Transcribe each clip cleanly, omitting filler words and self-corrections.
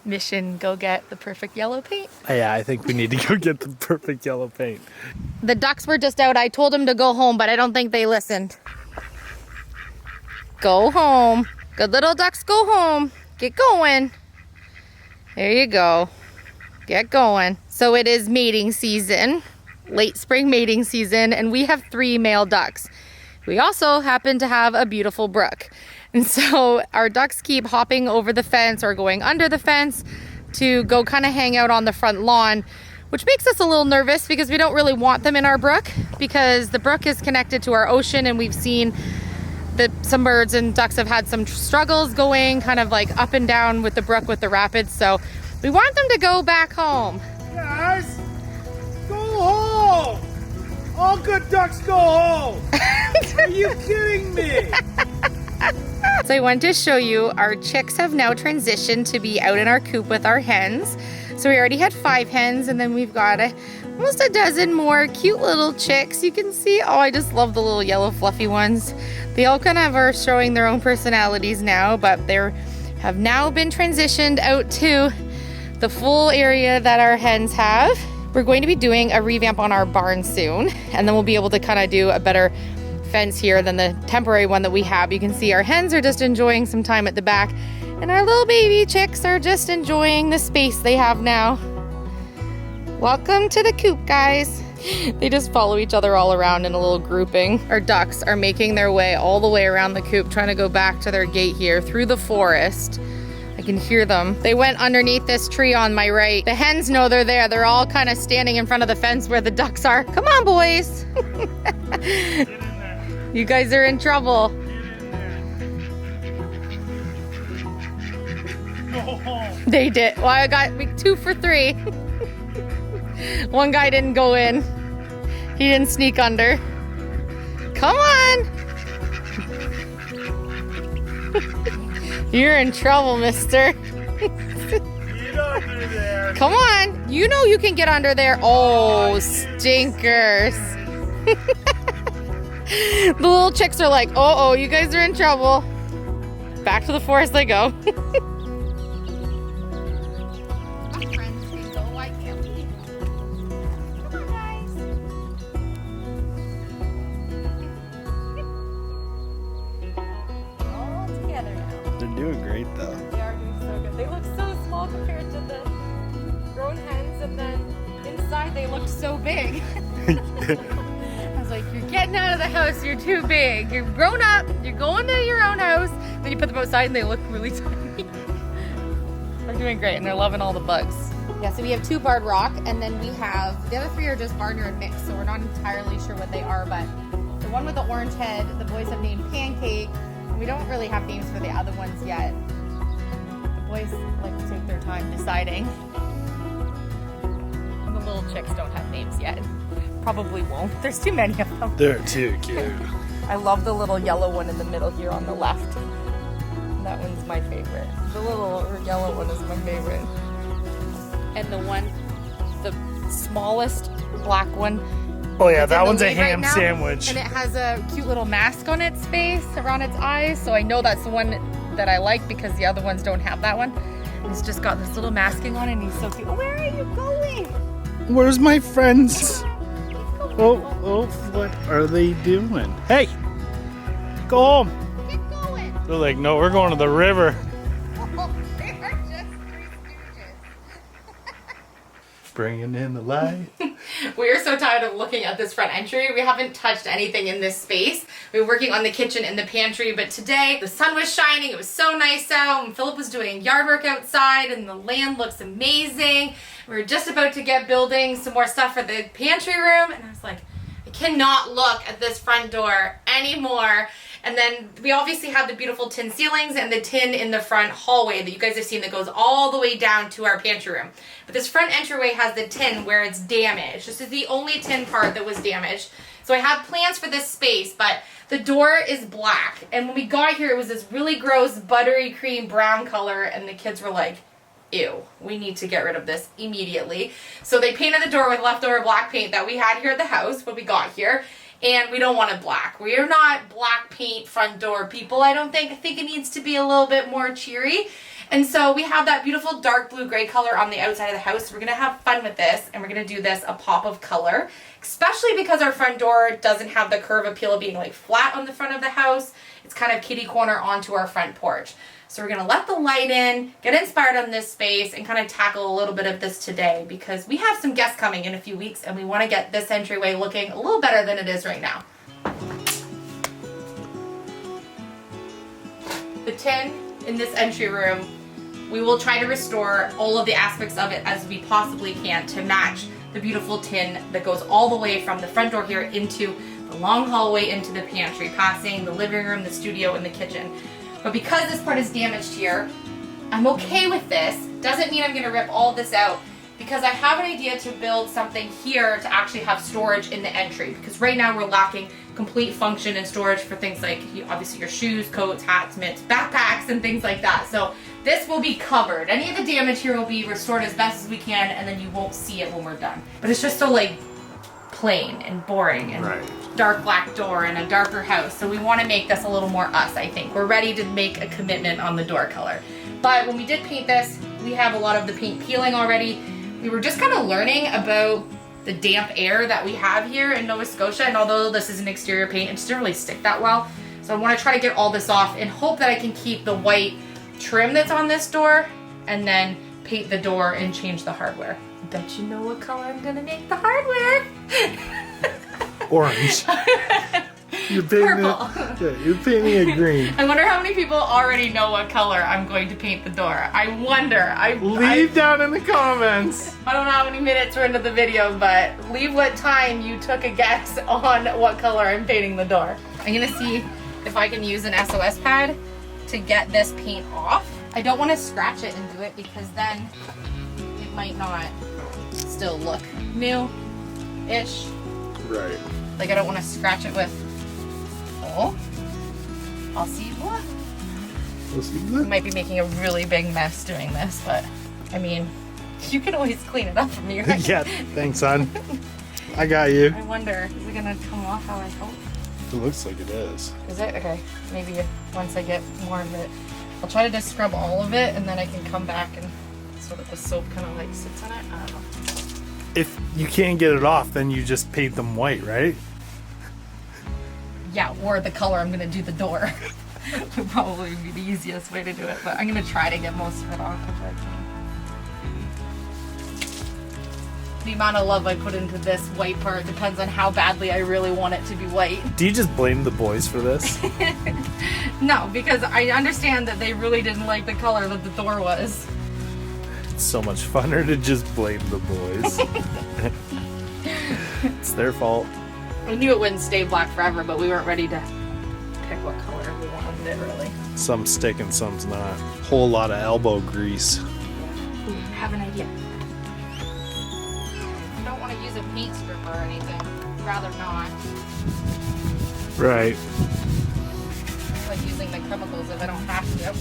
Mission, go get the perfect yellow paint. Yeah, I think we need to go get the perfect yellow paint. The ducks were just out. I told them to go home, but I don't think they listened. Go home. Good little ducks, go home. Get going. There you go. Get going. So it is mating season, late spring mating season, and we have 3 male ducks. We also happen to have a beautiful brook. And so our ducks keep hopping over the fence or going under the fence to go kind of hang out on the front lawn, which makes us a little nervous because we don't really want them in our brook, because the brook is connected to our ocean, and we've seen that some birds and ducks have had some struggles going kind of like up and down with the brook with the rapids. So we want them to go back home. Guys, go home! All good ducks go home! Are you kidding me? So I wanted to show you our chicks have now transitioned to be out in our coop with our hens. So we already had 5 hens, and then we've got almost a dozen more cute little chicks. You can see, oh, I just love the little yellow fluffy ones. They all kind of are showing their own personalities now, but they have now been transitioned out to the full area that our hens have. We're going to be doing a revamp on our barn soon, and then we'll be able to kind of do a better fence here than the temporary one that we have. You can see our hens are just enjoying some time at the back, and our little baby chicks are just enjoying the space they have now. Welcome to the coop, guys. They just follow each other all around in a little grouping. Our ducks are making their way all the way around the coop, trying to go back to their gate here through the forest. I can hear them. They went underneath this tree on my right. The hens know they're there. They're all kind of standing in front of the fence where the ducks are. Come on, boys. You guys are in trouble. Go home. They did. Well, I got 2 for 3. One guy didn't go in. He didn't sneak under. Come on. You're in trouble, mister. Get under there. Come on. You know you can get under there. Oh, stinkers. The little chicks are like, oh, you guys are in trouble. Back to the forest they go. They're doing great though. They are doing so good. They look so small compared to the grown hens, and then inside they look so big. I was like, you're getting out of the house, you're too big. You're grown up, you're going to your own house. Then you put them outside and they look really tiny. They're doing great, and they're loving all the bugs. Yeah, so we have 2 barred rock, and then we have, the other 3 are just Gardner and mix, so we're not entirely sure what they are, but the one with the orange head, the boys have named Pancake. We don't really have names for the other ones yet. The boys like to take their time deciding. And the little chicks don't have names yet. Probably won't. There's too many of them. They're too cute. I love the little yellow one in the middle here on the left. That one's my favorite. The little yellow one is my favorite. And the smallest black one. Oh yeah, that one's a lead right ham now, sandwich. And it has a cute little mask on its face, around its eyes. So I know that's the one that I like, because the other ones don't have that one. And he's just got this little masking on, and he's so cute. Oh, where are you going? Where's my friends? Oh, what are they doing? Hey, go home. Get going. They're like, no, we're going to the river. Oh, they are just 3 stooges. Bringing in the light. We are so tired of looking at this front entry. We haven't touched anything in this space. We were working on the kitchen and the pantry, but today the sun was shining. It was so nice out, and Philip was doing yard work outside, and the land looks amazing. We were just about to get building some more stuff for the pantry room, and I was like, I cannot look at this front door anymore. And then we obviously have the beautiful tin ceilings and the tin in the front hallway that you guys have seen that goes all the way down to our pantry room. But this front entryway has the tin where it's damaged. This is the only tin part that was damaged. So I have plans for this space, but the door is black. And when we got here, it was this really gross buttery cream brown color, and the kids were like, ew, we need to get rid of this immediately. So they painted the door with leftover black paint that we had here at the house when we got here. And we don't want it black. We are not black paint front door people, I don't think. I think it needs to be a little bit more cheery. And so we have that beautiful dark blue gray color on the outside of the house. We're gonna have fun with this, and we're gonna do this a pop of color, especially because our front door doesn't have the curve appeal of being like flat on the front of the house. It's kind of kitty corner onto our front porch. So we're gonna let the light in, get inspired on this space, and kind of tackle a little bit of this today because we have some guests coming in a few weeks and we wanna get this entryway looking a little better than it is right now. The tin in this entry room, we will try to restore all of the aspects of it as we possibly can to match the beautiful tin that goes all the way from the front door here into the long hallway into the pantry, passing the living room, the studio, and the kitchen. But because this part is damaged here, I'm okay with this. Doesn't mean I'm gonna rip all this out because I have an idea to build something here to actually have storage in the entry because right now we're lacking complete function and storage for things like obviously your shoes, coats, hats, mitts, backpacks, and things like that. So this will be covered. Any of the damage here will be restored as best as we can, and then you won't see it when we're done. But it's just so like plain and boring and dark black door and a darker house. So we want to make this a little more us, I think. We're ready to make a commitment on the door color. But when we did paint this, we have a lot of the paint peeling already. We were just kind of learning about the damp air that we have here in Nova Scotia, and although this is an exterior paint, it doesn't really stick that well. So I want to try to get all this off and hope that I can keep the white trim that's on this door and then paint the door and change the hardware. Bet you know what color I'm gonna make the hardware. Orange. You're painting Purple. You're painting it green. I wonder how many people already know what color I'm going to paint the door. I wonder. Leave down in the comments. I don't know how many minutes we're into the video, but leave what time you took a guess on what color I'm painting the door. I'm gonna see if I can use an SOS pad to get this paint off. I don't want to scratch it and do it because then it might not still look new-ish. Right. Like I don't want to scratch it with, I'll see what. We'll see I might be making a really big mess doing this, but I mean, you can always clean it up for me, right? Yeah, thanks, son. I got you. I wonder, is it gonna come off how I hope? It looks like it is. Is it? Okay, maybe once I get more of it. I'll try to just scrub all of it and then I can come back and so that the soap kind of like sits on it. I don't know. If you can't get it off, then you just paint them white, right? Yeah, or the color I'm gonna do the door. Would probably be the easiest way to do it, but I'm gonna try to get most of it off if I can. The amount of love I put into this white part depends on how badly I really want it to be white. Do you just blame the boys for this? No, because I understand that they really didn't like the color that the door was. It's so much funner to just blame the boys. It's their fault. I knew it wouldn't stay black forever, but we weren't ready to pick what color we wanted it really. Some stick and some's not. Whole lot of elbow grease. Ooh, I have an idea. I don't want to use a paint stripper or anything. I'd rather not. Right. It's like using the chemicals if I don't have to.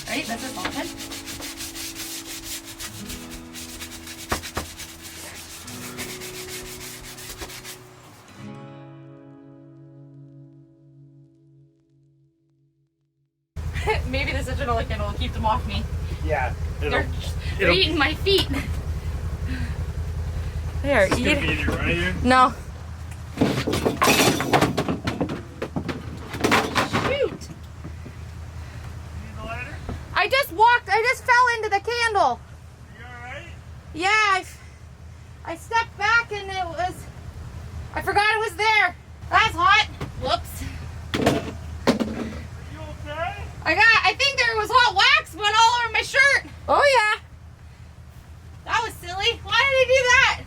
Right, this is on. Maybe the citronella candle will keep them off me. Yeah. They're eating my feet. They are eating. No. Shoot. I just fell into the candle. You alright? Yeah, I stepped back and I forgot it was there. That's hot. Whoops. I think there was hot wax went all over my shirt. Oh yeah. That was silly. Why did I do that?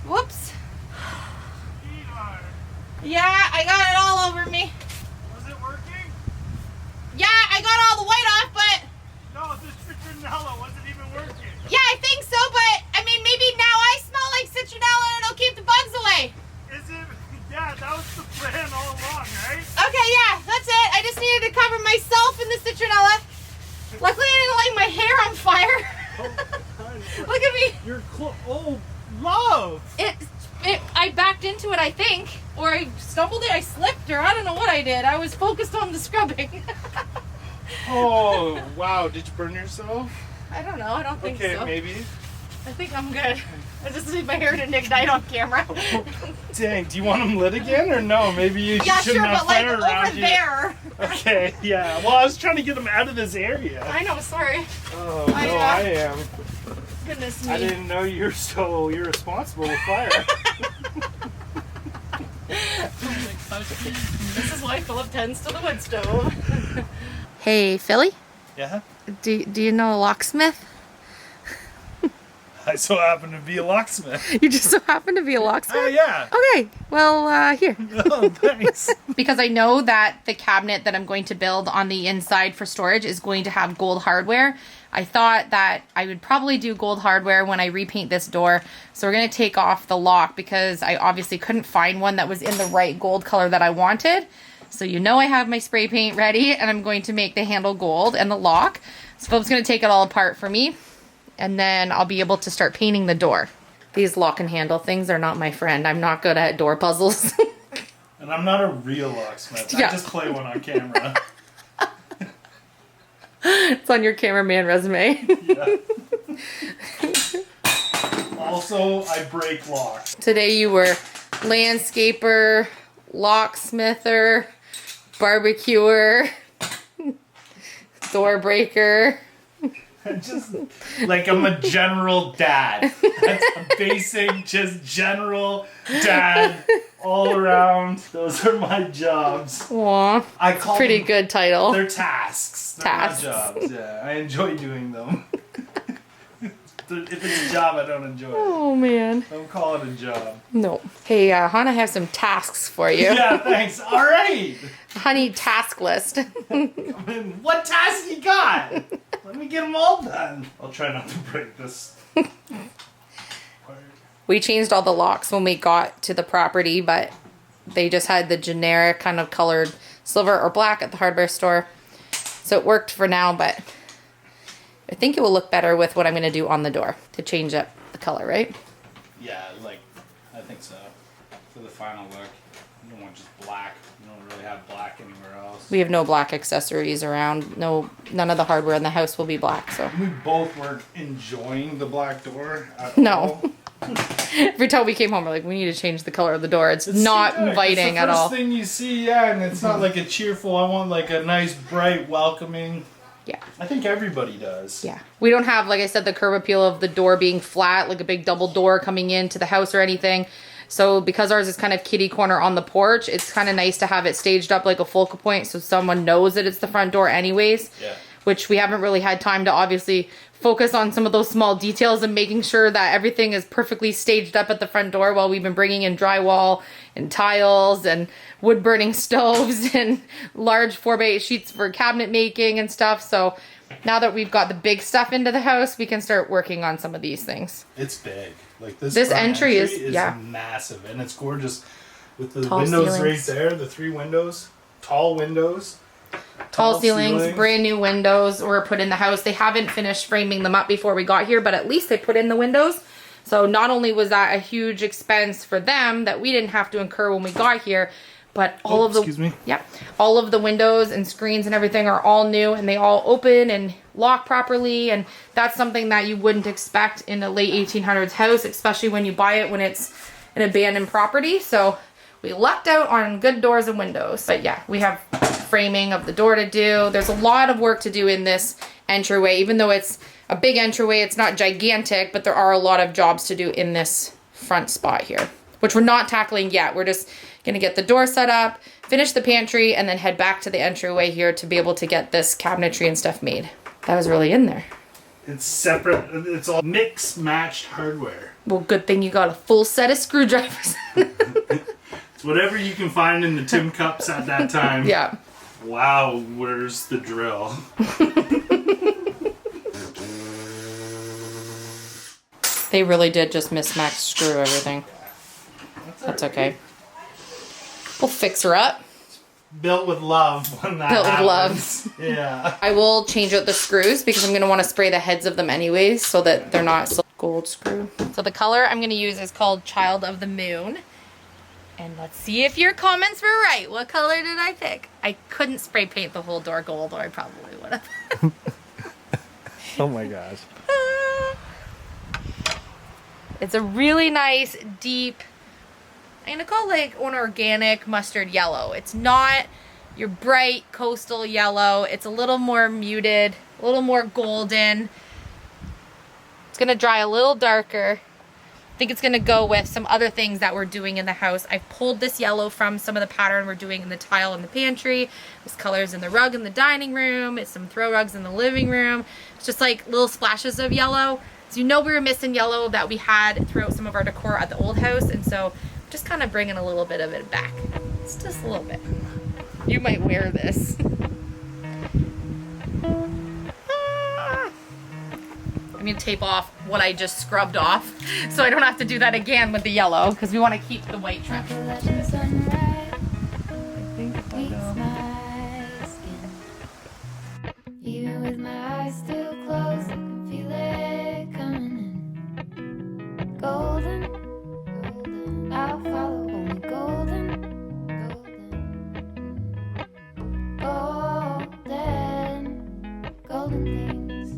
Whoops. Yeah, I got it all over me. Was it working? Yeah, I got all the white off, but... No, the citronella wasn't even working. Yeah, I think so, but, I mean, maybe now I smell like citronella and it'll keep the bugs away. Is it? Yeah, that was the plan all along, right? Okay, yeah, that's it. I just needed to cover myself in the citronella. Luckily, I didn't light my hair on fire. Look at me. You're oh, love. I backed into it, I think. Or I stumbled it, I slipped, or I don't know what I did. I was focused on the scrubbing. Oh, wow. Did you burn yourself? I don't know. I don't think so. Okay, maybe. I think I'm good. I just need my hair to ignite on camera. Dang, do you want them lit again or no? Maybe you shouldn't have fire around over you. there. Okay, yeah. Well, I was trying to get them out of this area. I know, sorry. Oh, no, I am. Goodness me. I didn't know you're so irresponsible with fire. This is why Philip tends to the wood stove. Hey, Philly? Yeah? Do you know a locksmith? I so happen to be a locksmith. You just so happen to be a locksmith? Oh, yeah. Okay, well, here. Oh, thanks. Because I know that the cabinet that I'm going to build on the inside for storage is going to have gold hardware. I thought that I would probably do gold hardware when I repaint this door. So we're going to take off the lock because I obviously couldn't find one that was in the right gold color that I wanted. So you know I have my spray paint ready and I'm going to make the handle gold and the lock. So Philip's going to take it all apart for me. And then I'll be able to start painting the door. These lock and handle things are not my friend. I'm not good at door puzzles. And I'm not a real locksmith. Yeah. I just play one on camera. It's on your cameraman resume. Yeah. Also, I break locks. Today you were landscaper, locksmither, barbecuer, door breaker. Just like I'm a general dad. That's a basic, just general dad all around. Those are my jobs. Aw, I call pretty them, good title. They're tasks. They're Tasks. not jobs. Yeah, I enjoy doing them. If it's a job, I don't enjoy it. Oh man. Don't call it a job. No. Hey, hon, I have some tasks for you. Yeah, thanks. All right. Honey, task list. What task you got? Let me get them all done. I'll try not to break this. We changed all the locks when we got to the property, but they just had the generic kind of colored silver or black at the hardware store. So it worked for now, but I think it will look better with what I'm going to do on the door to change up the color, right? Yeah, like, I think so. For the final look, you don't want just black. You don't really have black anywhere else. We have no black accessories around. None of the hardware in the house will be black, so. We both weren't enjoying the black door at No. all. Every time we came home, we're like, we need to change the color of the door. It's not inviting at all. It's the first thing you see, yeah, and it's not like a cheerful, I want like a nice, bright, welcoming. Yeah. I think everybody does. Yeah. We don't have, like I said, the curb appeal of the door being flat, like a big double door coming into the house or anything. So because ours is kind of kitty corner on the porch, it's kind of nice to have it staged up like a focal point so someone knows that it's the front door anyways. Yeah. Which we haven't really had time to obviously focus on some of those small details and making sure that everything is perfectly staged up at the front door while we've been bringing in drywall and tiles and wood burning stoves and large 4x8 sheets for cabinet making and stuff. So now that we've got the big stuff into the house, we can start working on some of these things. It's big. Like this entry is yeah, massive, and it's gorgeous with the tall windows ceilings. right there, the 3 windows, tall windows. Tall ceilings, brand new windows were put in the house. They haven't finished framing them up before we got here, but at least they put in the windows. So not only was that a huge expense for them that we didn't have to incur when we got here, but all of the all of the windows and screens and everything are all new and they all open and lock properly, and that's something that you wouldn't expect in a late 1800s house, especially when you buy it when it's an abandoned property. So we lucked out on good doors and windows. But yeah, we have framing of the door to do. There's a lot of work to do in this entryway. Even though it's a big entryway, it's not gigantic, but there are a lot of jobs to do in this front spot here, which we're not tackling yet. We're just gonna get the door set up, finish the pantry, and then head back to the entryway here to be able to get this cabinetry and stuff made. That was really in there. It's separate. It's all mix-matched hardware. Well, good thing you got a full set of screwdrivers. It's whatever you can find in the Tim Cups at that time. Yeah. Wow, where's the drill? They really did just mismatch screw everything. That's okay. We'll fix her up. Built with love when that Built with happens. love. Yeah. I will change out the screws because I'm going to want to spray the heads of them anyways so that they're not gold screw. So the color I'm going to use is called Child of the Moon. And let's see if your comments were right. What color did I pick? I couldn't spray paint the whole door gold, or I probably would. whatever. Oh my gosh. It's a really nice, deep, I'm gonna call it like an organic mustard yellow. It's not your bright coastal yellow. It's a little more muted, a little more golden. It's gonna dry a little darker. I think it's gonna go with some other things that we're doing in the house. I've pulled this yellow from some of the pattern we're doing in the tile in the pantry. There's colors in the rug in the dining room. It's some throw rugs in the living room. It's just like little splashes of yellow. So you know we were missing yellow that we had throughout some of our decor at the old house, and so I'm just kind of bringing a little bit of it back. It's just a little bit. You might wear this. I'm gonna tape off what I just scrubbed off so I don't have to do that again with the yellow because we want to keep the white trim. Even with my eyes still closed, I can feel it coming in. Golden, golden, I'll follow only golden, golden, golden, golden things.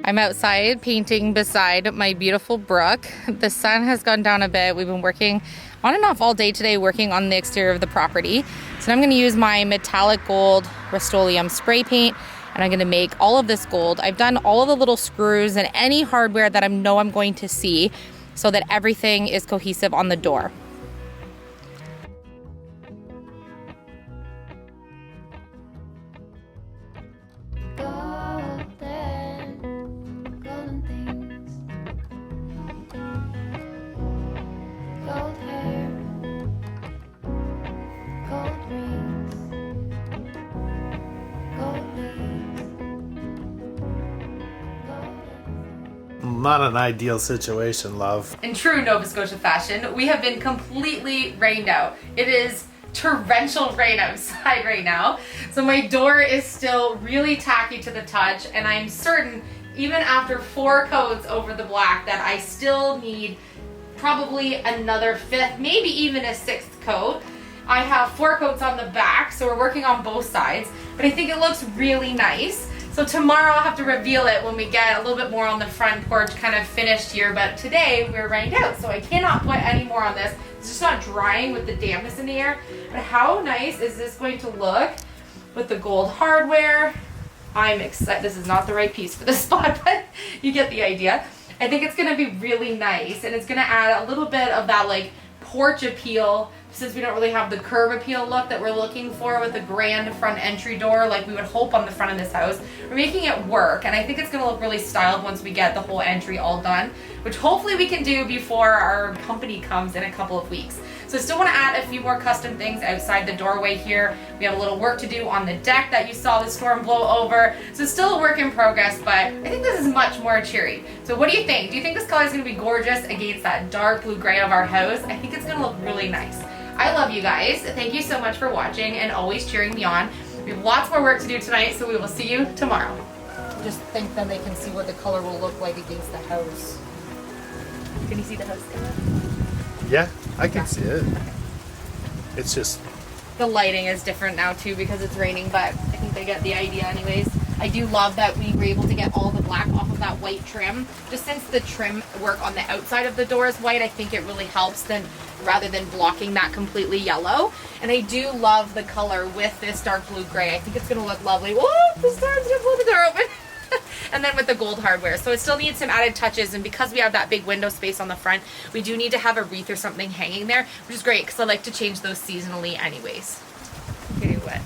I'm outside painting beside my beautiful brook. The sun has gone down a bit. We've been working on and off all day today working on the exterior of the property. So I'm going to use my metallic gold Rust-Oleum spray paint, and I'm going to make all of this gold. I've done all of the little screws and any hardware that I know I'm going to see so that everything is cohesive on the door. Golden, golden things. Gold hair, gold rings, gold leaves, golden. Not an ideal situation, love. In true Nova Scotia fashion, we have been completely rained out. It is torrential rain outside right now. So my door is still really tacky to the touch, and I'm certain even after 4 coats over the black that I still need probably another 5th, maybe even a 6th coat. I have 4 coats on the back, so we're working on both sides, but I think it looks really nice. So tomorrow I'll have to reveal it when we get a little bit more on the front porch kind of finished here, but today we're rained out, so I cannot put any more on this. It's just not drying with the dampness in the air. But how nice is this going to look with the gold hardware? I'm excited. This is not the right piece for this spot, but you get the idea. I think it's gonna be really nice, and it's gonna add a little bit of that like porch appeal, since we don't really have the curb appeal look that we're looking for with the grand front entry door like we would hope on the front of this house. We're making it work, and I think it's gonna look really styled once we get the whole entry all done, which hopefully we can do before our company comes in a couple of weeks. So I still want to add a few more custom things outside the doorway here. We have a little work to do on the deck that you saw the storm blow over. So it's still a work in progress, but I think this is much more cheery. So what do you think? Do you think this color is going to be gorgeous against that dark blue gray of our house? I think it's going to look really nice. I love you guys. Thank you so much for watching and always cheering me on. We have lots more work to do tonight, so we will see you tomorrow. Just think then they can see what the color will look like against the house. Can you see the house there? Yeah, I can see it. It's just... The lighting is different now too because it's raining, but I think they get the idea anyways. I do love that we were able to get all the black off of that white trim. Just since the trim work on the outside of the door is white, I think it really helps then rather than blocking that completely yellow. And I do love the color with this dark blue gray. I think it's gonna look lovely. Whoa, the storm's gonna blow the door open. And then with the gold hardware. So it still needs some added touches, and because we have that big window space on the front, we do need to have a wreath or something hanging there, which is great because I like to change those seasonally anyways. Getting wet.